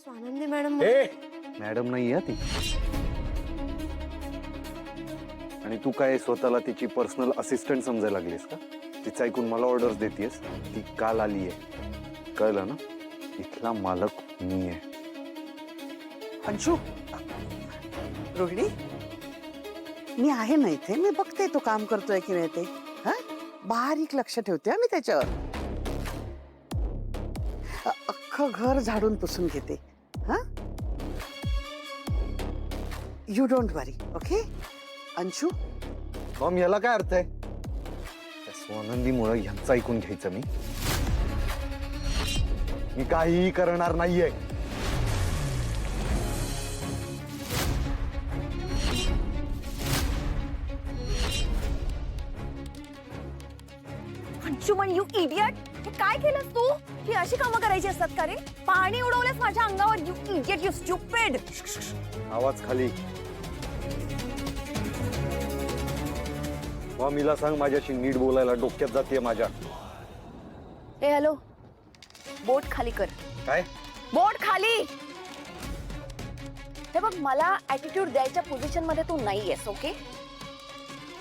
Swanandi madam madam नाही ती. आणि तू काय स्वतःला तिची पर्सनल असिस्टंट समजायला लागलीस का? तिचं ऐकून मला ऑर्डर्स देतेस. ती काल आली आहे, कळलं ना? इथला मालक मी आहे. अंशू, रोहिणी, मी आहे ना इथे. मी बघते तो काम करतोय की नाही ते. हा, बारीक लक्ष ठेवते मी त्याच्यावर. अख्खं घर झाडून पुसून घेते. हा, you don't worry. Okay Anshu? मग याला काय अर्थ आहे? त्या स्वानंदीमुळे ह्यांचं ऐकून घ्यायचं मी काहीही करणार नाहीये. Anshuman, you idiot! हे काय केलंस तू? ही अशी कामं करायची असतात का रे? पाणी उडवलंस माझ्या अंगावर. You idiot, you stupid! आवाज खाली. मीला सांग माझ्याशी नीट बोलायला. डोक्यात जाते माझ्या. ए हॅलो, बोट खाली कर. काय? बोट खाली. हे बघ, मला ऍटिट्यूड द्यायच्या पोझिशन मध्ये तू नाहीयेस. ओके,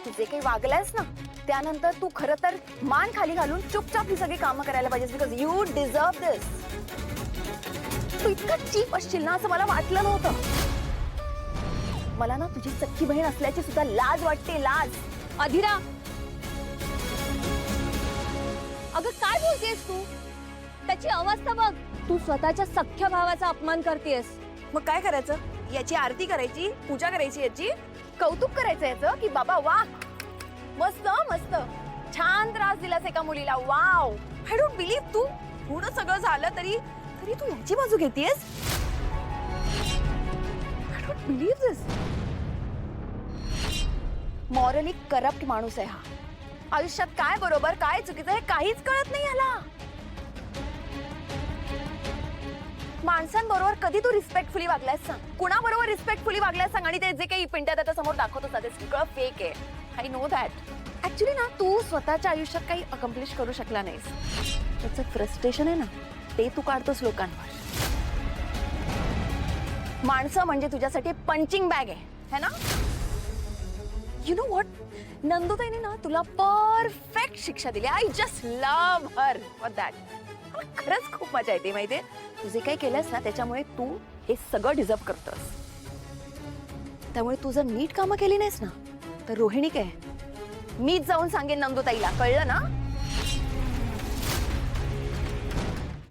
तू जे काही वागलायस ना, त्यानंतर तू खरं तर मान खाली घालून चुपचाप ही सगळी कामं करायला पाहिजेस. बिकॉज यू डिझर्व दिस. तू इतका चीप असशील ना असं मला वाटलं नव्हतं. मला ना तुझी सख्खी बहीण असल्याची सुद्धा लाज वाटते. लाज. अधिरा, अगं काय बोलतेस तू? त्याची अवस्था बघ. तू स्वतःच्या सख्ख्या भावाचा अपमान करतेस. मग काय करायचं? याची आरती करायची, पूजा करायची, याची कौतुक करायचं याचं की बाबा वा, मस्त मस्त, छान त्रास दिलास एका मुलीला. वाव, आय डोंट बिलीव्ह तू थोडं सगळं झालं तरी तरी तू याची बाजू घेतेस. I don't believe this. Morally corrupt माणूस आहे हा. आयुष्यात काय बरोबर काय चुकीचं हे काहीच कळत नाही याला. माणसांबरोबर कधी तू रिस्पेक्टफुली वागलायस सांग? कुणाबरोबर रिस्पेक्टफुली वागलायस सांग? आणि ते जे काही पिंट्या त्याच्या समोर दाखवतोस ते सगळं फेक आहे. I know that. ऍक्च्युली ना तू स्वतःच्या आयुष्यात काही अकम्प्लिश करू शकला नाहीस. त्याचं फ्रस्ट्रेशन आहे ना, ते तू काढतोस लोकांवर. माणसं म्हणजे तुझ्यासाठी पंचिंग बॅग आहे ना? यू नो व्हॉट, नंदुताईने ना तुला परफेक्ट शिक्षा दिली. I just love her for that. मला खरंच खूप मजा येते माहितीये. तू जे काही केलंस ना त्याच्यामुळे तू हे सगळं डिझर्व करतोस. त्यामुळे तू जर नीट कामं केली नाहीस ना तर रोहिणी काय, मीच जाऊन सांगेन नंदुताईला. कळलं ना?